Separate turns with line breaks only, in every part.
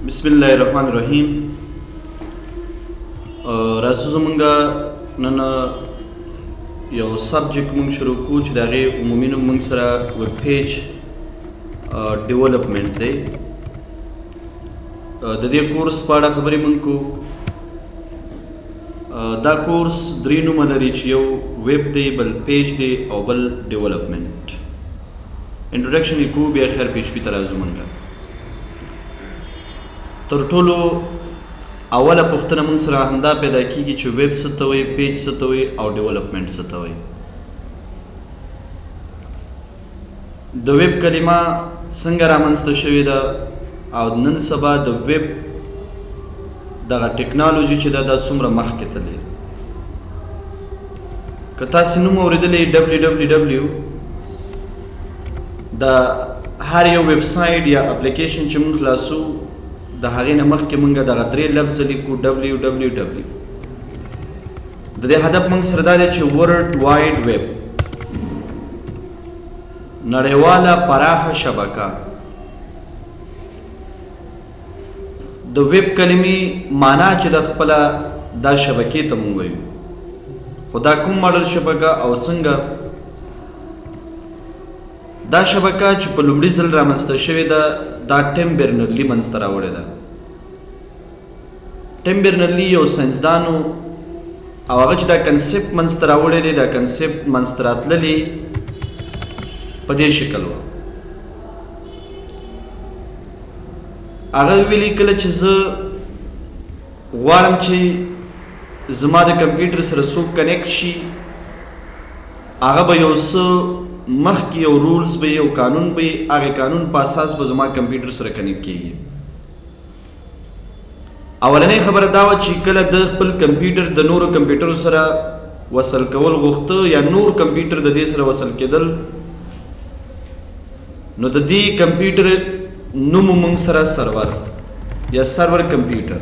بسم الله الرحمن الرحیم. راځو زمونږه نن یو سبجیکټ مونږ شروع کوو چې د هغې عمومي نوم مونږ سره ویب پیج ډیولپمنټ دی. د دې کورس په اړه خبرې مونږ کوو. دا کورس درې نومه لري چې یو ویب دی، بل پیج دی او بل ډیولپمنټ. انټروډکشن یې کوو، بیا خیر پیشپي ته راځو. مونږ تر ټولو اوله پوښتنه موږ سره همدا پیدا کیږي چې ویب څه ته وایي، پیج څه ته وایي او ډیولپمنټ څه ته وایي. د ویب کلمه څنګه رامنځته شوې ده او نن سبا د ویب دغه ټیکنالوژي چې ده دا څومره مخکې تللې. که تاسې نوم اورېدلی www د هر یو ویب سایټ یا اپلیکیشن چې موږ خلاصو د هغې نه مخکې موږ دغه درې لفظه لیکو www. د دې هدف موږ سره دا دی چې ورلډ وایډ ویب، نړیواله پراخه شبکه. د ویب کلمې معنا چې د خپله دا شبکې ته موږ وایو، خو دا کوم ماډل شبکه او څنګه دا شبکه چې په لومړي ځل رامنځته شوې ده دا ټیم برنرلي منځته راوړې ده. ټیم برنرلي یو ساینسدان و او هغه چې دا کنسپټ منځته راوړی دی، دا کنسپټ منځته راتللی په دې شکل و. هغه ویلي کله چې زه غواړم چې زما د کمپیوټر سره څوک کنیکټ شي، هغه به یو څه مخکې یو رولز به یو قانون به هغې قانون په اساس به زما کمپیوټر سره کنیکټ کیږي. اولنۍ خبره دا وه چې کله د خپل کمپیوټر د نورو کمپیوټرو سره وصل کول غوښته یا نور کمپیوټر د دې سره وصل کېدل، نو د دې کمپیوټر نوم موږ سره سرور یا سرور کمپیوټر.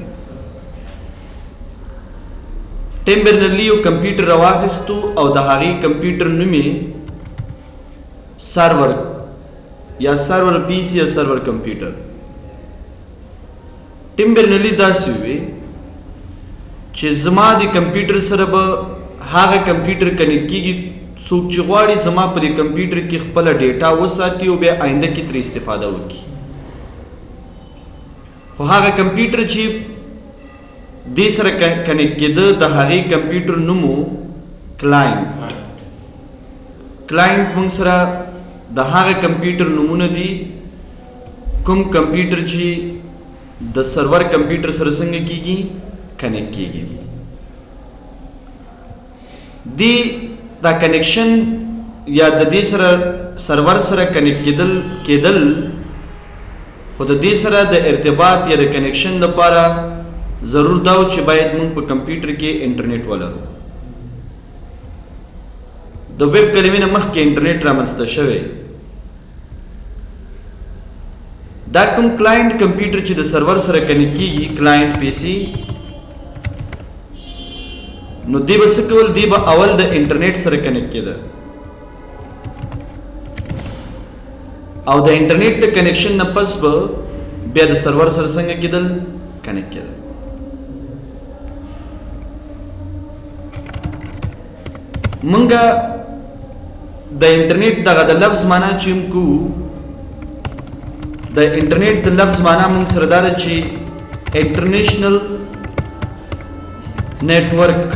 ټیم برنرلي یو کمپیوټر راواخیستو او د هغې کمپیوټر نوم یې سرور یا سرور پی سی یا سرور کمپیوټر. ټیم برنرلي داسې وی چې زما د کمپیوټر سره به هغه کمپیوټر کنیکټ کیږي څوک چې غواړي زما په دې کمپیوټر کې خپله ډیټا وساتي او بیا آینده کې ترې استفاده وکړي. خو هغه کمپیوټر چې دې سره کنیکټ کېده د هغې کمپیوټر نوم و کلاینټ. کلاینټ موږ سره د هغه کمپیوټر نومونه دي کوم کمپیوټر چې د سرور کمپیوټر سره څنګه کیږي، کنیکټ کیږي. دا کنیکشن یا د دې سره سرور سره کنیکټ کېدل خو د دې سره د ارتباط یا د کنیکشن لپاره ضرور دا و چې باید موږ په کمپیوټر کې انټرنیټ ولرو. د ویب کلمې نه مخکې انټرنیټ رامنځته شوی. دا کوم کلاینټ کمپیوټر چې د سرور سره کنیکټ کیږي، کلاینټ پی سی، نو دی به څه کول، دی به اول د انټرنیټ سره کنیکټ کېده او د انټرنیټ د کنیکشن نه پس به بیا د سرور سره څنګه کېدل، کنیکټ کېدل. مونږه د انټرنیټ دغه د لفظ معنا چې موږ کوو، د انټرنیټ د لفظ معنا موږ سره دا ده چې انټرنیشنل نیټورک،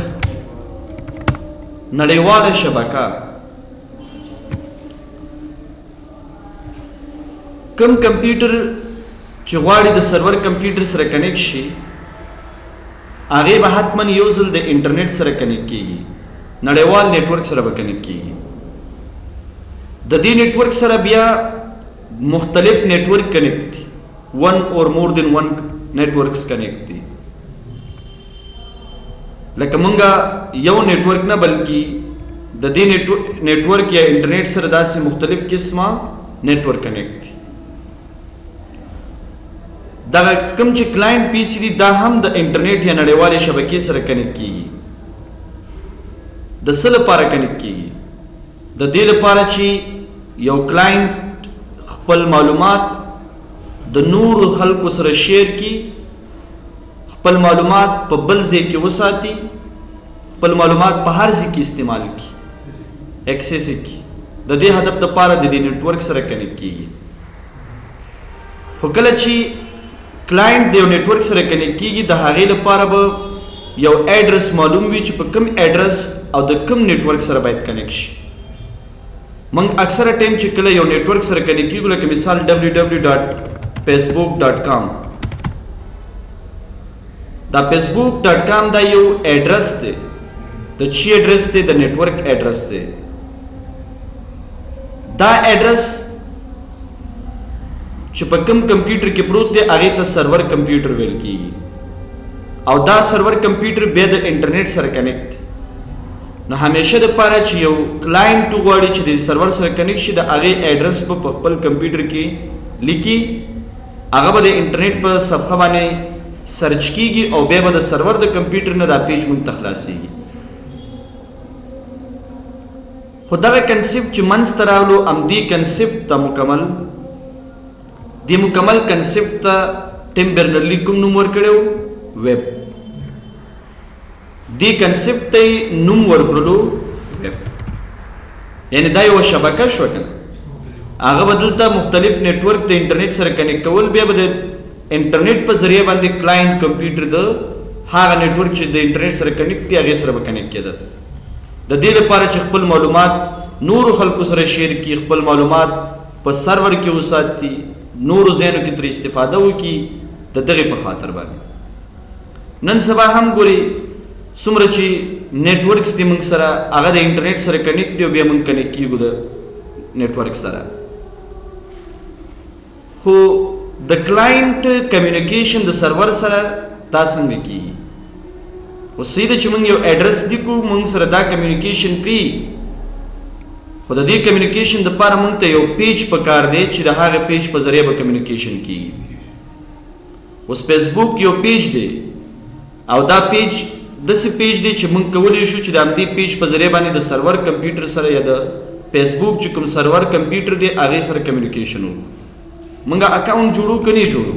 نړیواله شبکه. کوم کمپیوټر چې غواړي د سرور کمپیوټر سره کنیکټ شي هغې به حتما یو ځل د انټرنیټ سره کنیکټ کیږي، نړیوال نیټورک سره به کنیکټ کیږي. د دې نیټورک سره بیا مختلف نیټورک کنیکټ دي، ون اور مور دین ون نیټورکس کنیکټ دي. لکه مونږه یو نیټورک نه بلکې د دې نیټورک یا انټرنیټ سره داسې مختلف قسمه نیټورک کنیکټ دي. دغه کوم چې کلاینټ پی سی دي دا هم د انټرنیټ یا نړیوالې شبکې سره کنیکټ کیږي. د څه لپاره کنیکټ کیږي؟ د دې لپاره چې یو کلاینټ خپل معلومات د نور خلکو سره شیر کی، خپل معلومات په بل ځای کې وساتي، خپل معلومات په هر ځای کې استعمال کی، ایکسس کی. د دې هدف لپاره د دې نیټورک سره کنیکټ کیږي. خو کله چې کلاینټ د یو نیټورک سره کنیکټ کیږي د هغې لپاره به یو ایډرس معلوم وي چې په کوم ایډرس او د کوم نیټورک سره باید کنیکټ شي. موږ اکثره ټایم چې کله یو نیټورک سره کنیکټ کیږو لکه مثال www.facebook.com، دا facebook.com دا یو ایډرس دی. د چی ایډرس دی؟ د نیټورک ایډرس دی. دا ایډرس چې په کوم کمپیوټر کې پروت دی هغې ته سرور کمپیوټر ویل کیږي، او دا سرور کمپیوټر بیا د انټرنیټ سره کنیکټ دی. نو همیشه دپاره چې یو کلاینټ وغواړي چې د سرور سره کنیکټ شي د هغې ایډرس په خپل کمپیوټر کې لیکي، هغه به د انټرنیټ په صفحه باندې سرچ کیږي او بیا به د سرور د کمپیوټر نه دا پیج موږ ته خلاصیږي. خو دغه کنسپټ چې منځته راغلو همدې کنسپټ ته مکمل کنسپټ ته ټیم برنرلي کوم نوم ورکړی و؟ ویب. دې کنسپټ ته یې نوم ورکړلو ویب، یعنې دا یوه شبکه شوه که نه. هغه به دلته مختلف نیټورک د انټرنیټ سره کنیکټ کول، بیا به د انټرنیټ په ذریعه باندې کلاینټ کمپیوټر د هغه نیټورک چې د انټرنیټ سره کنیکټ دی هغې سره به کنیکټ کېده. د دې لپاره چې خپل معلومات نورو خلکو سره شیر کړي، خپل معلومات په سرور کې وساتي، نورو ځایونو کې ترې استفاده وکړي، د دغې په خاطر باندې. نن سبا هم ګورئ څومره چې نیټورکس دي موږ سره هغه د انټرنیټ سره کنیکټ دي او بیا موږ کنیکټ کیږو د نیټورک سره. خو د کلاینټ کمیونیکیشن د سرور سره دا څنګه کیږي؟ خو صحیح ده چې موږ یو ایډرس لیکو، موږ سره دا کمیونیکیشن کوي، خو د دې کمیونیکیشن دپاره موږ ته یو پیج پکار دی چې د هغه پیج په ذریعه به کمیونیکیشن کیږي. اوس فیسبوک یو پیج دی او دا پیج داسې پیج دی چې موږ کولی شو چې د همدې پیج په ذریعه باندې د سرور کمپیوټر سره یا د فیسبوک چې کوم سرور کمپیوټر دی هغې سره کمیونیکیشن وکړو. موږ اکاونټ جوړو که نه جوړو؟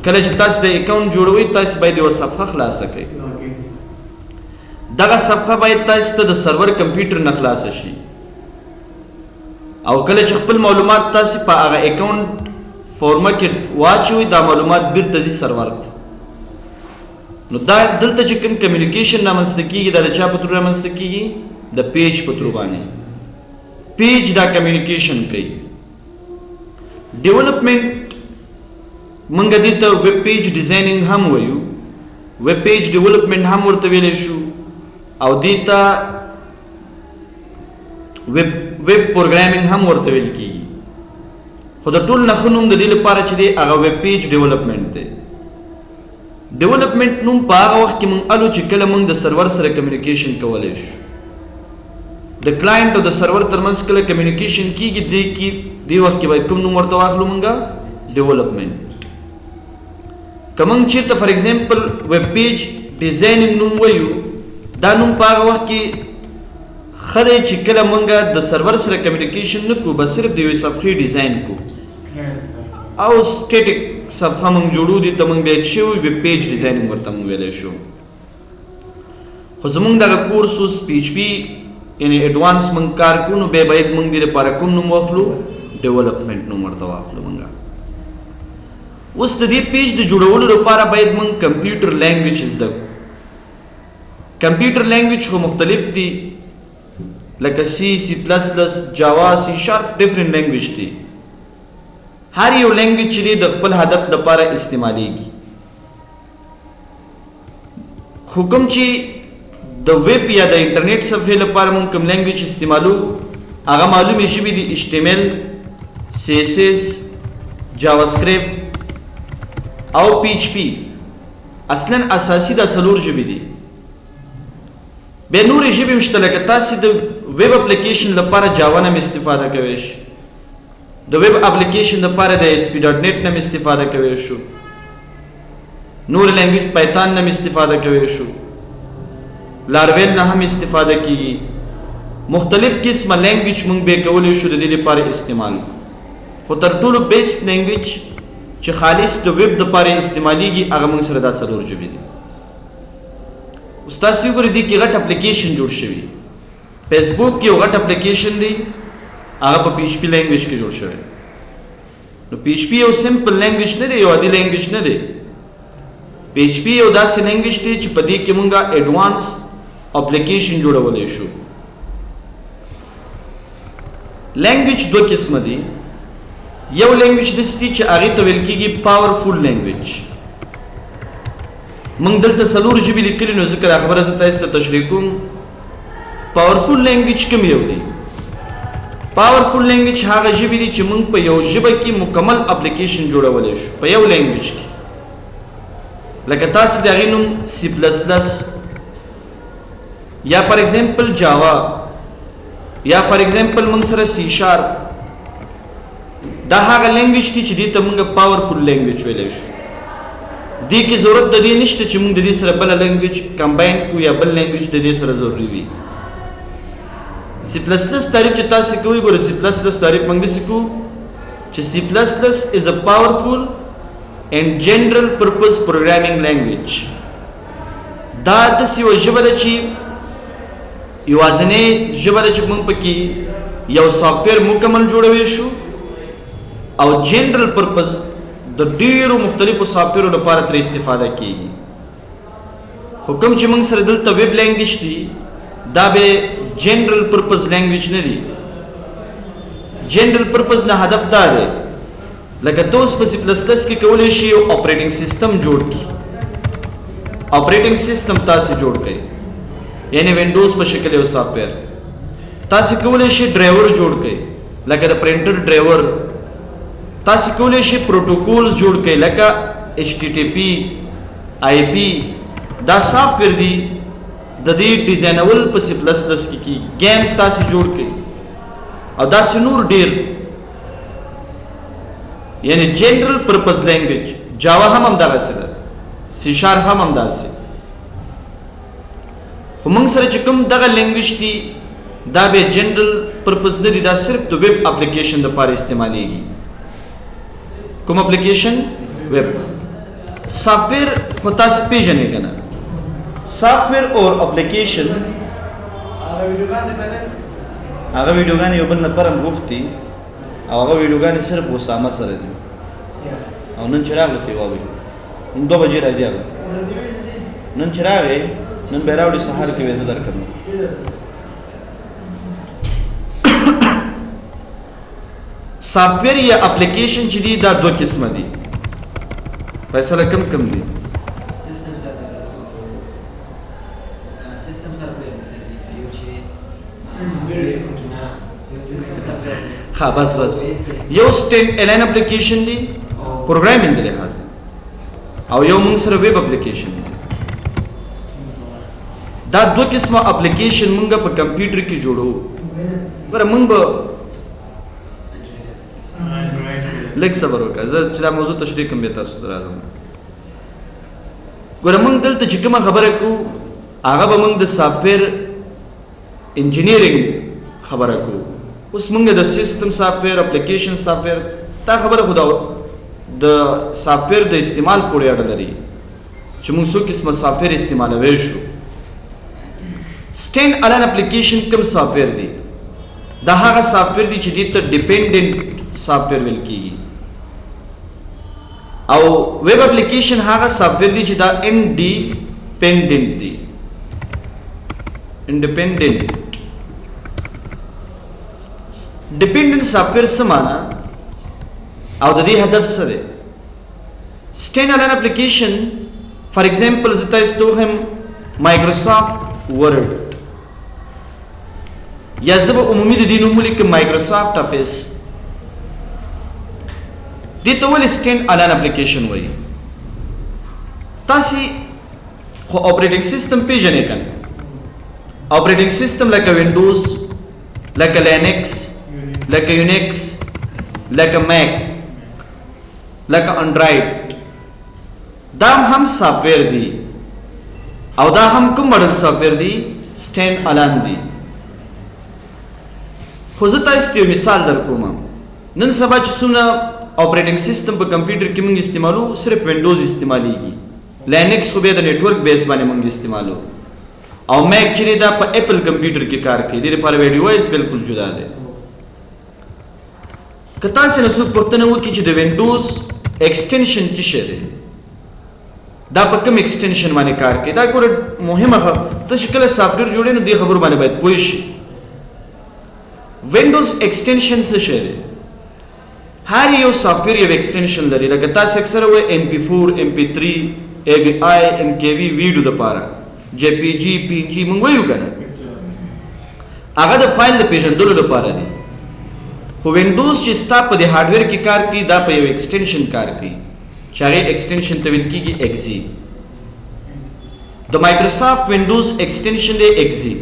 کله چې تاسو د اکاونټ جوړوئ تاسو باید یوه صفحه خلاصه کړئ. دغه صفحه باید تاسو ته د سرور کمپیوټر نه خلاصه شي، او کله چې خپل معلومات تاسو په هغه اکاونټ فورمه کې واچوئ دا معلومات بیرته ځي سرور ته. نو دا دلته چې کوم کمیونیکیشن رامنځته کیږي دا د چا په ترو رامنځته کیږي؟ د پیج په ترو باندې. پیج دا کمیونیکیشن کوي. ډیولپمنٹ موږ دې ته ویب پیج ډیزاینینګ هم وایو، ویب پیج ډیولپمنٹ هم ورته ویلی شو، او دې ته ویب پروګرامینګ هم ورته ویل کیږي. خو د ټول نه ښه نوم د دې لپاره چې دی هغه ویب پیج ډیولپمنٹ دی. ډیولپمنٹ نوم په هغه وخت کې موږ الو چې کله موږ د سرور سره کمیونیکیشن کولی شو. د کلاینټ او د سرور ترمنځ کله کمیونیکیشن کیږي دې وخت کې باید کوم نوم ورته واخلو موږ؟ ډیولپمنٹ. که موږ چېرته فار ایگزامپل ویب پیج ډیزاینینګ نوم وایو، دا نوم په هغه وخت کې ښه دی چې کله موږ د سرور سره کمیونیکیشن نه کوو، بس صرف د یوې صفحې ډیزاین کوو او سټیټک صفحه موږ جوړو، دې ته موږ بیا چې ویب پیج ډیزاینینګ ورته موږ ویلی شو. خو زموږ دغه کورس اوس پی ایچ پي یعنې ایډوانس موږ کار کوو، نو بیا باید موږ دې لپاره کوم نوم واخلو؟ ډیولپمنٹ نوم ورته واخلو موږ. اوس د دې پیج د جوړولو لپاره باید موږ کمپیوټر لینګویج زده کړو. کمپیوټر لینګویج خو مختلف دي، لکه سی، سی پلس پلس، جاوا، سی شارپ، ډیفرنٹ لینګویج دي. هر یو لینګویج چې دی د خپل هدف لپاره استعمالیږي. خو کوم چې د ویب یا د انټرنیټ صفحې لپاره موږ کوم لینګویج استعمالو هغه معلومې ژبې دي HTML، CSS، جاوا سکرپټ او PHP. اصلا اساسي دا څلور ژبې دي. بیا نورې ژبې هم شته، لکه تاسې د ویب اپلیکیشن لپاره جاوا نه استفاده کوی شئ، د ویب اپلیکیشن لپاره د ASP.NET نه استفاده کوی شو، نور لینګویج پایتان نه استفاده کوی شو، لارویل نه هم استفاده کیږي. مختلف قسمه لینګویج موږ به کولی شو د دې لپاره استعمال. خو تر ټولو بیسټ لینګویج چې خالص د ویب دپاره استعمالیږي هغه موږ سره دا 4 ژبې دي. اوس تاسې وګورئ دې کې غټ اپلیکیشن جوړ شوي. فیسبوک یو غټ اپلیکیشن دی هغه په PHP لینګویج کې جوړ شوی. نو PHP یو سمپل لینګویج نه دی، یو عادي لینګویج نه دی. PHP یو داسې لینګویج دی چې په دې کې مونږه ایډوانس اپلیکیشن جوړولی شو. لینګویج 2 قسمه دي. یو لینګویج داسې دی چې هغې ته ویل کېږي پاورفول لینګویج. مونږ دلته 4 ژبې لیکلي، نو ځکه دا خبره زه تاسې ته تشریح کوم. پاورفول لینګویج کوم یو دی؟ پاورفول لینګویج هغه ژبې دي چې مونږ په یو ژبه کې مکمل اپلیکیشن جوړولی شو په یو لینګویج کې. لکه تاسې د هغې نوم C++ یا فار ایگزامپل جاوا یا فار ایگزامپل مونږ سره C#. دا هغه لینګویج دی چې دې ته مونږ پاورفول لینګویج ویلی شو. دې کې ضرورت د دې نشته چې مونږ د دې سره بله لینګویج کمباین کړو یا بل لینګویج د دې سره ضروري وي. C++ تعریف چې تاسې کوئ، ګوره C++ تعریف مونږ داسې کوو چې C++ is a powerful and general purpose programming language. دا داسې یوه ژبه ده چې یوازینۍ ژبه ده چې مونږ پکې یو سافټویر مکمل جوړولی شو او جنرل پرپز د ډېرو مختلفو سافټویرو لپاره ترې استفاده کیږي. خو کوم چې مونږ سره دلته ویب لینګویج دی دا به جنرل پرپز لینګویج نه دی. جنرل پرپز نه هدف دا دی لکه ته اوس په C++ کې کولی شي یو اپریټنګ سیسټم جوړ کړي. اپریټنګ سیسټم تاسې جوړ کړئ، یعنی وینډوز په شکل یو سافټویر. تاسې کولی شي ډرایور جوړ کړئ لکه د پرنټر ډرایور. تاسې کولی شي پروټوکولز جوړ کړئ لکه HTTP IP. دا سافټویر دی د دې ډیزاینول په C++ کې کېږي. ګیمز تاسې جوړ کړئ او داسې نور ډېر. یعنی جنرل پرپز لینګویج. جاوا هم همدغسې ده، C# هم همداسې. خو موږ سره چې کوم دغه لینګویج دی دا به جنرل پرپز نه دی، دا صرف د ویب اپلیکیشن دپاره استعمالیږي. کوم اپلیکیشن؟ ویب. سافټویر خو تاسې پیژنئ که نه؟ سافټویر اور اپلیکیشن هغه ویډیوګانې یو بل نه پرم غوښتي او هغه ویډیوګانې صرف اسامه سره دي او نن چې راغلو ته یې واورئ. نن 2 بجې راځي هغه. نن چې راغی نن به یې راوړي سهار کې به یې زه درکړم. سافټویر یا اپلیکیشن چې دي دا 2 قسمه دي. فیصله کم دي؟ ها بس یو سټینډ الین اپلیکیشن دی پروګرامینګ د لحاظ او یو موږ سره ویب اپلیکیشن دی. دا 2 قسمه اپلیکیشن موږ په کمپیوټر کې جوړو. ګوره موږ به لږ صبر وکړه، زه چې دا موضوع تشریح کوم بیا تاسو ته راځم. ګوره موږ دلته چې کومه خبره کوو هغه به موږ د سافټویر انجینیرینګ خبره کوو. اوس موږ د سیسټم سافټویر اپلیکیشن سافټویر دا خبره خو د سافټویر د استعمال پورې اړه لري چې موږ څو قسمه سافټویر استعمالولی شو. سټینډ الین اپلیکیشن کوم سافټویر دی؟ دا هغه سافټویر دی چې دې ته ډیپینډنټ سافټویر ویل کېږي. او ویب اپلیکیشن هغه سافټویر دی چې دا انډیپینډنټ دی. انډیپینډنټ ډیپینډنټ سافټویر څه معنا او د دې هدف څه دی؟ سټینډ الین اپلیکیشن فار ایگزامپل زه تاسو ته وښیم مایکروسافټ ورډ یا زه به عمومي د دې نوم ولیکم مایکروسافټ افیس. دې ته ولې سټینډ الین اپلیکیشن وایي؟ تاسې خو اپریټنګ سیسټم پیژنئ که نه؟ اپریټنګ سیسټم لکه وینډوز، لکه لینکس، لکه یونیکس، لکه میک، لکه انډرایډ. دا هم سافټویر دی او دا هم کوم ماډل سافټویر دی؟ سټینډ الین دی. خو زه تاسو ته یو مثال در کوم. نن سبا چې څومره اپریټنګ سیستم په کمپیوټر کې موږ استعمالو صرف وینډوز استعمالېږي. لینکس خو بیا د نیټورک بیس باندې موږ استعمالو او میک چې دا په اپل کمپیوټر کې کار کوي. د دې لپاره ډیوایس بالکل جدا دی. که تاسو نه څوک پوښتنه وکړي چې د وینډوز ایکسټنشن څه شی دی، دا په کوم ایکسټنشن باندې کار کوي، دا ګوره مهمه خبره ته چې کله سافټویر جوړې نو دې خبرو باندې باید پوه شي. وینډوز ایکسټنشن څه شی دی؟ هر یو سافټویر یو ایکسټنشن لري. لکه تاسو اکثره وایي MP4 MP3 AVI MKV ویډیو لپاره JPG PNG موږ وایو کنه، هغه د فایل د پیژندلو لپاره دی. خو وینډوز چې ستا په د هارډویر کې کار کوي دا په یو ایکسټنشن کار کوي چې هغه ایکسټنشن ته ویل کېږي XE. د مایکروسافټ وینډوز ایکسټنشن دی XE.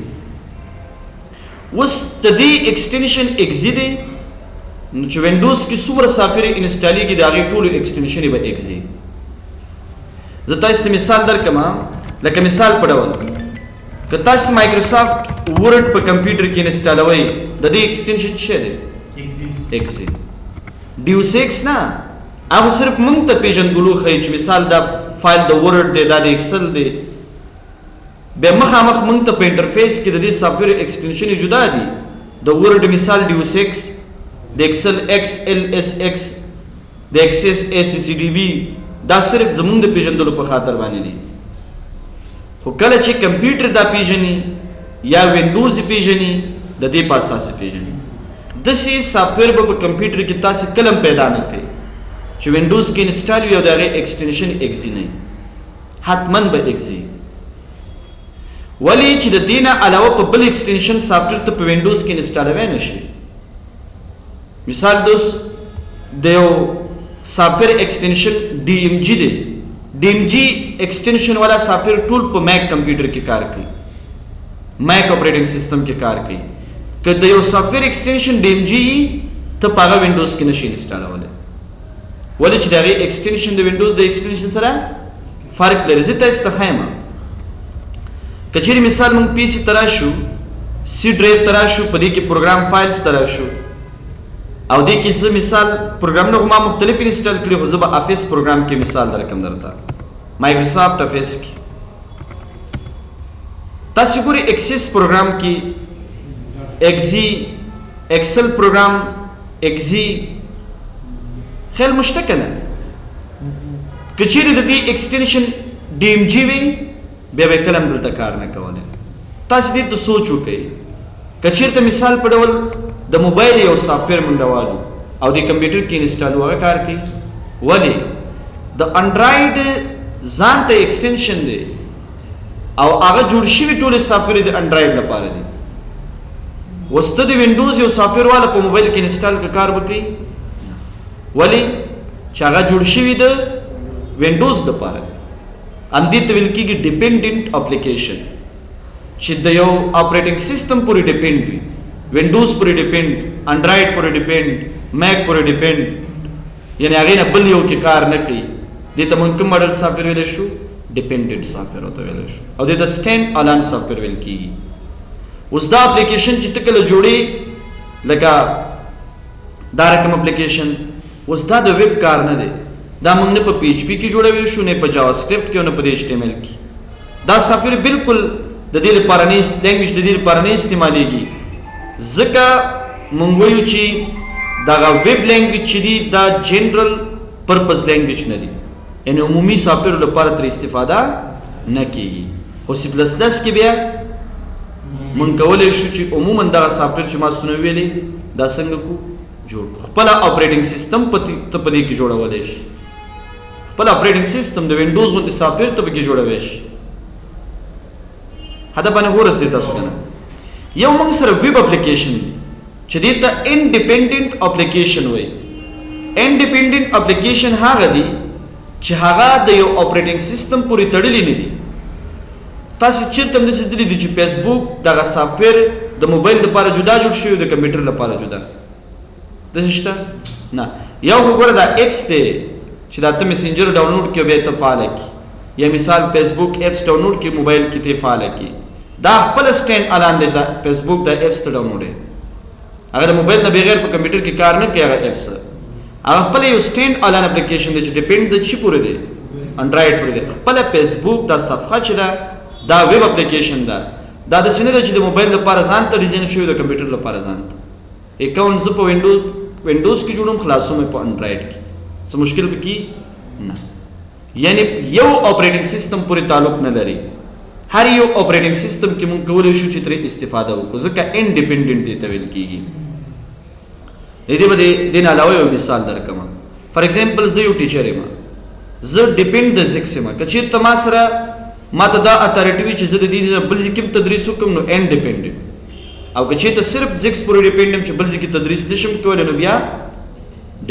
اوس د دې ایکسټنشن XE دی نو چې وینډوز کې څومره سافټویر انسټالیږي د هغې ټولو ایکسټنشن به XE. زه تاسو ته مثال درکړم، لکه مثال په ډول که تاسو مایکروسافټ ورډ په کمپیوټر کې انسټالوئ د دې ایکسټنشن څه دی؟ XE. ډیوس ایکس نه، هغه صرف موږ ته پیژندګلو ښیي چې مثال دا فایل د ورډ دی، دا د ایکسل دی. بیا مخامخ موږ ته په انټرفیس کې د دې سافټویر ایکسټنشن جدا دي. د ورډ مثال ډیوس ایکس، د ایکسل XLSX، د ایکسس ACCDB، دا صرف زمونږ د پیژندلو په خاطر باندې دي. خو کله چې کمپیوټر دا پیژني یا وینډوز پیژني د دې په اساس پیژني. داسې سافټویر به په کمپیوټر کې تاسو کلم پیدا نه کړئ چې وینډوز کې انسټال وي او د هغې ایکسټنشن XE نه وي، حتما به XE. ولې چې د دې نه علاوه په بل ایکسټنشن سافټویر ته په وینډوز کې انسټالوی نه شي. مثال دوست د یو سافټویر ایکسټنشن DMG دی. DMG ایکسټنشن والا سافټویر ټول په میک کمپیوټر کې کار کوي، میک اپریټنګ سیستم کې کار کوي. که د یو سافټویر ایکسټنشن DMG ته په هغه وینډوز کې نشي انسټالولی، ولې چې د هغې ایکسټنشن د وینډوز د ایکسټنشن سره فرق لري. زه تاسو ته ښیم که چیرې مثال موږ PC ته راشو، C ډرایو ته راشو، په دې کې پروګرام فایلز ته راشو او دې کې زه مثال پروګرامونه خو ما مختلف انسټال کړي، خو زه به افیس پروګرام کې مثال درکړم درته. مایکروسافټ افیس کې تاسو ګورئ ایکسس پروګرام کې XE، ایکسل پروګرام XE، خیال مشته که نه؟ که چیرې د دې ایکسټنشن DMG وي بیا به کله هم دلته کار نه کولی. تاسو دې ته سوچ وکړئ که چېرته مثال په ډول د موبایل یو سافټویر موږ راوالو او د کمپیوټر کې انسټال هغه کار کوي. ولې؟ د انډرایډ ځان ته ایکسټنشن دی او هغه جوړ شوي ټولې سافټویر د انډرایډ لپاره دي. اوس ته د وینډوز یو سافټویر والا په موبایل کې انسټال که کار وکړي، ولې؟ چې هغه جوړ شوي د وینډوز لپاره دی. همدې ته ویل کېږي ډیپینډنټ اپلیکیشن چې د یو اپریټنګ سیستم پورې ډیپینډ وي. وینډوز پورې ډیپینډ، انډرایډ پورې ډیپینډ، میک پورې ډیپینډ، یعنې هغې نه بل یو کې کار نه کوي. دې ته موږ کوم ماډل سافټویر ویلی شو؟ ډیپینډنټ سافټویر ورته ویلی شو او دې ته سټینډ الان سافټویر ویل کېږي. اوس دا اپلیکیشن چې ته کله جوړې لکه دا رقم اپلیکیشن، اوس دا د ویب کار نه دی. دا موږ نه په PHP کې جوړولی شو، نه په جاوا سکرپټ کې او نه په HTML کې. دا سافټویر بالکل د دې لپاره نه لینګویج د دې لپاره نه استعمالیږي، ځکه موږ وایو چې دغه ویب لینګویج چې دي دا جنرل پرپز لینګویج نه دي، یعنې عمومي سافټویر لپاره ترې استفاده نه کېږي. خو C++ کې بیا موږ کولی شو چې عموما دغه سافټویر چې ما څونه ویلې دا څنګه کو جوړ کړو. خپله اپریټنګ سیستم ته په دې کې جوړولی شي، خپل اپریټنګ سیستم د وینډوز غوندې سافټویر ته پکې جوړوی شي. هدف باندې ورسېد تاسو که نه؟ یو موږ سره ویب اپلیکیشن دی چې دې ته انډیپینډنټ اپلیکیشن وایي. انډیپینډنټ اپلیکیشن هغه دي چې هغه د یو اپریټنګ سیستم پورې تړلي نه دي. تاسو چېرته هم داسې لیدلي دي چې فیسبوک دغه سافټویر د موبایل لپاره جدا جوړ شوی، د کمپیوټر لپاره جدا؟ داسې شته نه. یو خو ګوره دا ایپس دی چې دا ته میسنجر ډاونلوډ کړې بیا ته فعاله کړي، یا مثال فیسبوک ایپس ډاونلوډ کړي موبایل کې ته فعاله کړي. دا خپل سټینډ الان دی، دا فیسبوک دا ایپس ته ډاونلوډ دی، هغه د موبایل نه بغیر په کمپیوټر کې کار نه کوي. هغه ایپس هغه خپل یو سټینډ الان اپلیکیشن دی چې ډیپند د چی پورې دی انډرایډ پورې دی خپل فیسبوک دا صفحه چې دا ویب اپلیکیشن دا د سینې چې د موبایل لپاره ځان ته ډیزاین شوی د کمپیوټر لپاره ځان ته اکاونټ زه په وینډوز کې جوړوم خلاصوم په انډرایډ کې څه مشکل پکې نه یعنی یو اپریټینګ سیستم پورې تعلق نه لري هر یو اپریټینګ سیستم کې موږ کولی شو چې ترې استفاده وکړو ځکه انډیپندنٹ دی ته ویل کېږي دې باندې دین علاوه یو مثال درکم فار ایگزامپل زه یو ټیچر یم زه ډیپند د زکس یم که چېرته ما سره ما ته دا اتھارټي وي چې زه د دې بل ځای کې تدریس وکړم نو انډیپندنٹ او که چېرته صرف زکس پورې ډیپند یم چې بل ځای کې تدریس نشم کولی نو بیا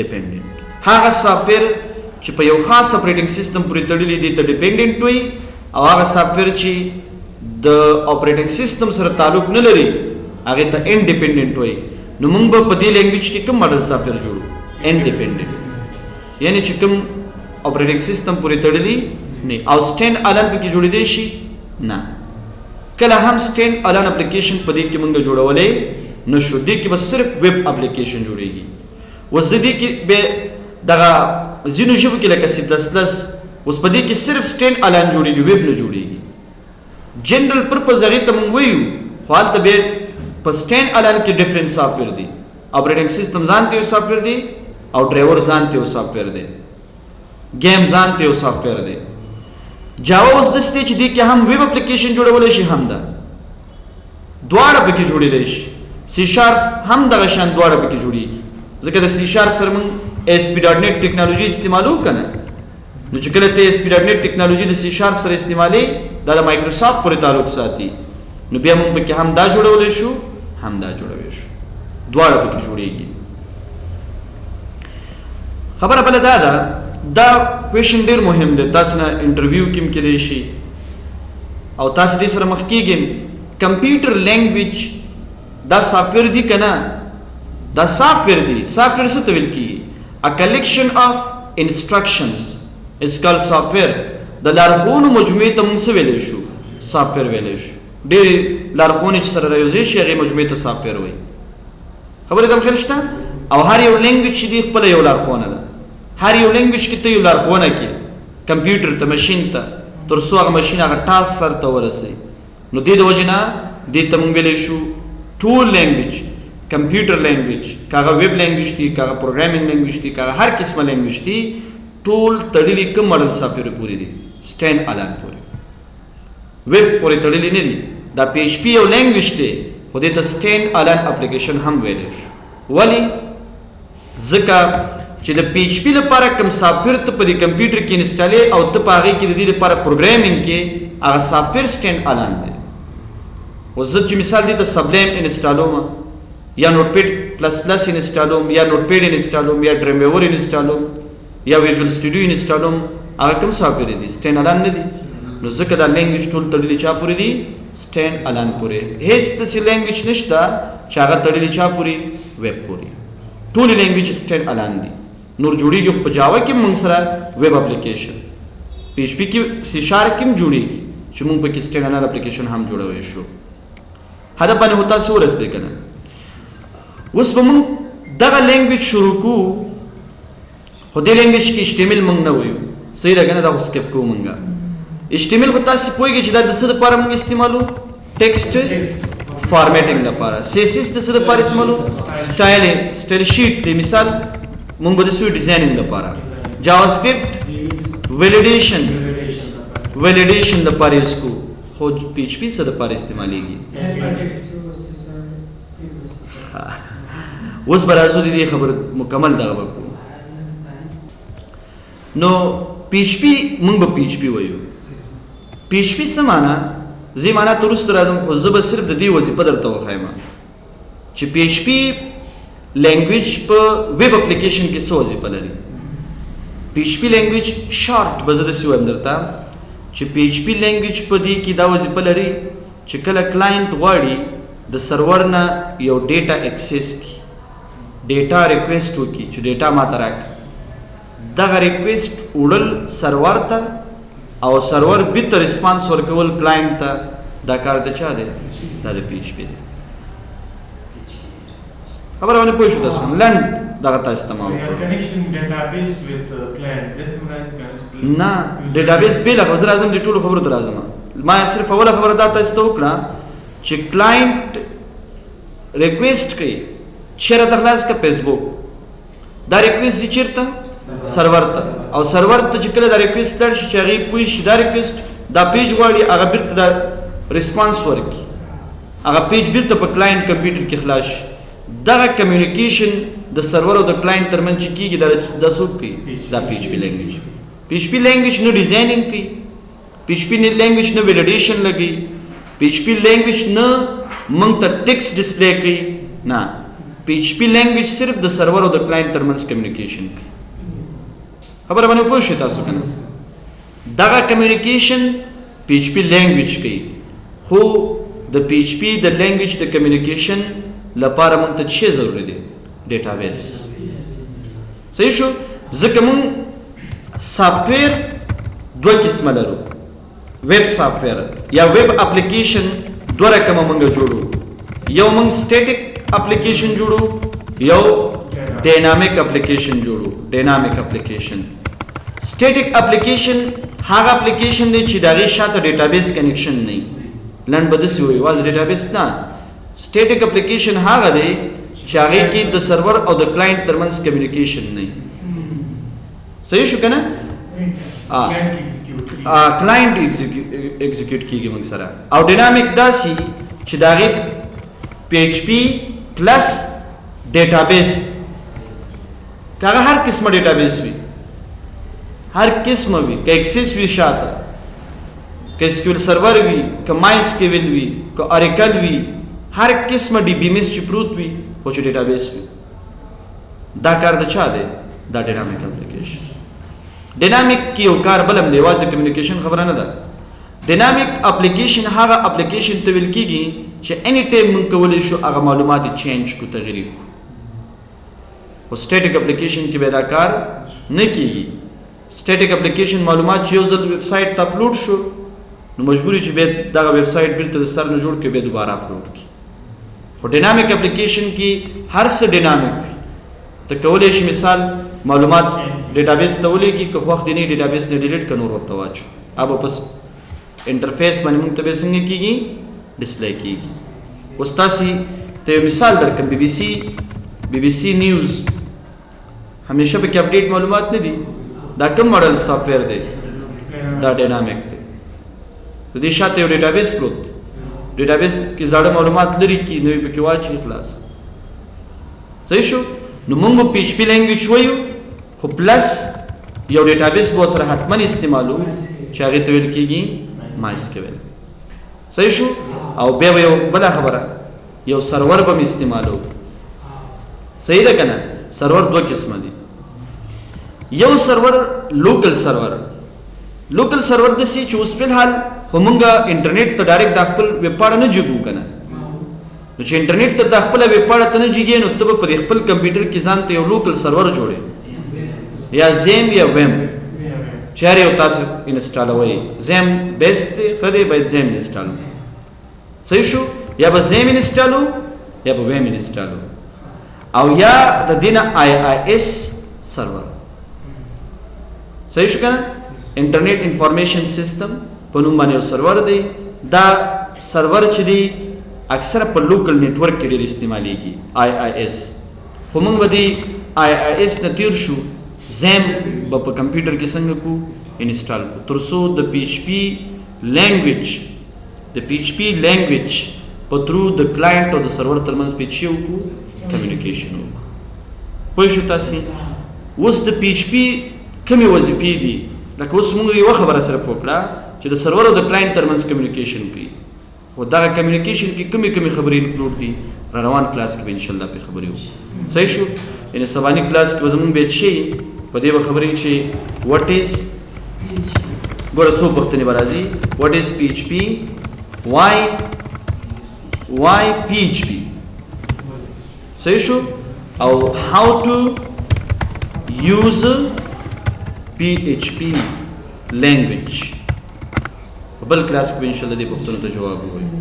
ډیپندنٹ هغه سافټویر چې په یو خاص اپریټینګ سیستم پورې تړلی دی ته ډیپندنٹ وي او هغه سافټویر چې د اپریټینګ سیستم سره تعلق نه لري هغه ته انډیپندنٹ وي نو موږ به په دې لینګویج کې کوم ماډل سافټویر جوړو انډیپندنٹ یعنی چې کوم اپریټینګ سیستم پورې تړلی نه او سټینډ الان پکې جوړېدای شي نه کله هم سټینډ الان اپلیکیشن په دې کې موږ جوړولې نشو دې کې بس صرف ویب اپلیکیشن جوړېږي اوس دې کې به دغه ځینو ژبو کې لکه سی پلس پلس اوس په دې کې صرف سټینډ الان جوړېږي ویب نه جوړېږي جنرال پرپز هغې ته موږ وایو خو هلته بیا په سټینډ الان کې ډفرنٹ سافټویر دی اپریټینګ سیستم ځان ته یو سافټویر دی او ډرایور ځان ته یو سافټویر دی گیم ځان ته یو سافټویر دی جاوا اوس داسې دی چې دې کې هم ویب اپلیکیشن جوړولی شي هم ده دواړه پکې جوړېدی شي سی شارپ هم دغه شان دواړه پکې جوړېږي ځکه د سی شارپ سره موږ ایس پی ډاټ نیټ ټیکنالوژي استعمالو که نه نو چې کله ته ایس پی ډاټ نیټ ټیکنالوژي د سی شارپ سره استعمالي دا د مایکروسافټ پورې تعلق ساتي نو بیا موږ پکې هم دا جوړولی شو هم دا جوړولی شو دواړه پکې جوړېږي خبره بله دا ده دا کویشن ډېر مهم دی تاسو نه انټرویو کې هم کیدی شي او تاسو دې سره مخ کېږئ کمپیوټر لینګویج دا سافټویر دی که نه دا سافټویر دی سافټویر څه ته ویل کېږي ا کلیکشن آف انسټرکشنز از کالډ سافټویر د لارښوونو مجموعې ته موږ څه ویلی شو سافټویر ویلی شو ډېرې لارښوونې چې سره رایوځای شي هغې مجموعې ته سافټویر وایي خبرې ته خیال شته او هر یو لینګویج چې دی خپله یو لارښوونه ده هر یو لینګویج کې ته یو لارښوونه کې کمپیوټر ته مشین ته تر څو هغه مشین هغه ټاسک سرته ورسوي نو دې د وجې نه دې ته موږ ویلی شو ټول لینګویج کمپیوټر لینګویج که هغه ویب لینګویج دي که هغه پروګرامینګ لینګویج دي که هغه هر قسمه لینګویج دي ټول تړلي کوم ماډل سافټویر پورې دي سټینډ الان پورې ویب پورې تړلي نه دي دا پی ایچ پی یو لینګویج دی خو دې ته سټینډ الان اپلیکیشن هم ویلی شو ولې ځکه چې د پی ایچ پی لپاره کوم سافټویر ته په دې کمپیوټر کې انسټالې او ته په هغې کې د دې لپاره پروګرامینګ کې هغه سافټویر سټینډ الان دی اوس زه چې مثال دې ته سبلایم انسټالوم یا نوټ پیډ پلس پلس انسټالوم یا نوټ پیډ انسټالوم یا ډریم ویور انسټالوم یا ویژوال سټوډیو انسټالوم هغه کوم سافټویر دي سټینډ الان نه دي نو ځکه دا لینګویج ټول تړلي چا پورې دي سټینډ الان پورې هیڅ داسې لینګویج نشته چې هغه تړلي چا پورې ویب پورې ټولې لینګویج سټینډ الان دي نور جوړېږي په جاوا کې موږ سره ویب اپلیکیشن پی ایچ پی کې سی شارپ کې هم جوړېږي چې موږ پکې سټینډ الان اپلیکیشن هم جوړولی شو هدف باندې خو تاسې ورسېدی که نه اوس به موږ دغه لینګویج شروع کوو خو دې لینګویج کې HTML موږ نه وایو صحیح ده که نه دا خو سکپ کوو موږ HTML خو تاسې پوهېږئ چې دا د څه دپاره موږ استعمالو ټیکسټ فارمیټینګ لپاره CSS د څه دپاره استعمالو سټایل شیټ دی مثال موږ به د څه ډیزاینینګ لپاره جاوا سکرپټ ویلیډیشن لپاره یې کوو خو پی ایچ پی څه دپاره استعمالیږي اوس به راځو د دې خبره مکمل دغه به کوو نو پی ایچ پی موږ به پی ایچ پی وایو پی ایچ پی څه معنا زه یې معنا ته وروسته راځم خو زه به صرف د دې وظیفه درته وښیم چې پی ایچ پی لینګویج په ویب اپلیکیشن کې څه وظیفه لري پی ایچ پی لینګویج شارټ به زه داسې وایم درته چې پی ایچ پی لینګویج په دې کې دا وظیفه لري چې کله کلاینټ غواړي د سرور نه یو ډیټا اکسس کړي ډیټا ریکویسټ وکړي چې ډیټا ماته راکړي دغه ریکویسټ وړل سرور ته او سرور بیرته ریسپانس ورکول کلاینټ ته دا کار د چا دی دا د پی ایچ پی دی خبره باندې پوه شو تاسو لنډ دغه تاسو ته ما
Your connection database with client, this summarizes client.
نه ډیټابیس بیل غوښتل راځم د ټولو خبرو ته راځم ما صرف اوله خبره دا تاسو ته وکړه چې کلاینټ ریکویسټ کوي چیرې د خلاص کا فیسبوک دا ریکویسټ چیرته سرور ته او سرور ته چې کله دا ریکویسټ لړ شي چې هغه پوي شي دا ریکویسټ دا پیج غواړي هغه بیرته دا ریسپانس ورکړي هغه پیج بیرته په کلاینټ کمپیوټر کې خلاص شي دغه کمیونیکیشن د سرور او د کلاینټ ترمنځ چې کیږي د څوک کوي دا پی ایچ پی لینګویج پی ایچ پی لینګویج نه ډیزاینینګ کوي پی ایچ پی لینګویج نه ویلیډیشن لګي پی ایچ پی لینګویج نه موږ ته ټیکسټ ډسپلی کوي نه پی ایچ پی لینګویج صرف د سرور او د کلاینټ ترمنځ کمیونیکیشن کوي خبره باندې پوه شئ تاسو کنه دغه کمیونیکیشن پی ایچ پی لینګویج کوي خو د پی ایچ پی د لینګویج د کمیونیکیشن لپاره موږ ته څه ضروري دی ډیټابیس صحیح شو ځکه موږ سافټویر دوه قسمه لرو ویب سافټویر یا ویب اپلیکیشن دوه رقمه موږ جوړو یو موږ سټیټیک اپلیکیشن جوړو یو ډاینامیک اپلیکیشن جوړو ډاینامیک اپلیکیشن سټیټیک اپلیکیشن هغه اپلیکیشن دی چې دغه شاته ډیټابیس کنیکشن نه لن بدسي وي واز ډیټابیس نه سټیټیک اپلیکیشن هغه دی چې هغه کې د سرور او د کلاینټ ترمنځ کمیونیکیشن نه صحیح شو کنه کلاینټ ایگزیکیوټ کیږي موږ سره او ډاینامیک داسي چې داغه پی ایچ پی پلس ډیټابیس کاغه هر قسمه ډیټابیس وي هر قسمه وي که ایکسس وي شاته که اسکیول سرور وي که مای اسکیول وي که اوریکل وي هر قسمه ډي بي ایس چې پروت وي او چې ډیټابیس وي دا کار د چا دی دا ډاینامیک اپلیکیشن ډاینامیک کې یو کار بل هم دی واز د کمیونیکیشن خبره نه ده ډاینامیک اپلیکیشن هغه اپلیکیشن ته ویل کیږي چې اني ټایم موږ کولی شو هغه معلومات چینج کو تغییر کو او سټیټیک اپلیکیشن کې به دا کار نه کیږي سټیټیک اپلیکیشن معلومات چې یو ځل ویب سایټ ته اپلوډ شو نو مجبوری چې به دا ویب سایټ بیرته د سر نه جوړ کې به دوباره اپلوډ کی خو ډاینامیک اپلیکیشن کې هر څه ډاینامیک وي ته کولی شي مثال معلومات ډیټابیس ته ولېږي که وخت دی نه ډیټابیس نه ډیلیټ که نور ورته واچو اب پس انټرفیس باندې موږ ته به څنګه کېږي ډسپلی کېږي اوس تاسې ته یو مثال درکړم بی بي سي نیوز همیشه پکې اپډیټ معلومات نه دي دا کوم ماډل سافټویر دی دا ډاینامیک دی د دې شاته یو ډیټابیس پروت ډیټابیس کې زاړه معلومات لري کې نوې پکې واچي خلاص صحیح شو نو موږ پی ایچ پی لینګویج وایو خو پلس یو ډیټابیس به سره حتما استعمالو چې هغه ته ویل کېږي مایسکیول صحیح شو او بیا یو بل خبره یو سرور به استعمالو صحیح ده کنه سرور دوه قسمه دي یو سرور لوکل سرور د سي چې اوس په حال همغه انټرنیټ ته ډایرکټ د خپل ویب پاڼه نه جوړو کنه نو چې انټرنیټ ته د خپل ویب پاڼه ته نه جوړي نو ته په خپل کمپیوټر کې ځان ته یو لوکل سرور جوړې یا زیم یا ویم چاره یو تاسو انسټالوي زیم بیسټ دی خدای باید زیم انسټالو صحیح شو یا به زیم انسټالو یا به ویم انسټالو او یا د دینه IIS سرور صحیح شو کنه انټرنیټ انفارمیشن سیستم په نوم باندې یو سرور دی دا سرور چې دی اکثر په لوکل نیټورک کې ډېر استعمالېږي IIS خو موږ به دی IIS نه تیر شو زیم به په کمپیوټر کې څنګه کو انسټال کو تر څو د پی ایچ پی لینګویج په ترو د کلاینټ او د سرور ترمنځ پیچې وکړو کمیونیکیشن وکړو پوه شو تاسې اوس د پی ایچ پی کومې وظیفې دي لکه اوس موږ یوه خبره صرف وکړه چې د سرور او د کلاینټ ترمنځ کمیونیکیشن کوي خو دغه کمیونیکیشن کې کومې خبرې انکلوډ دي را روان کلاس کې به انشاءالله پرې خبرې وکړو صحیح شو یعنې سباني کلاس کې به زموږ بیت شي په دې به خبرې چې وټ ایز ګوره څو پوښتنې به راځي وټ ایز پی ایچ پی why PHP صحیح شو او how to use PHP language بل کلاس کې انشاءالله دې پوښتنو ته جواب وایي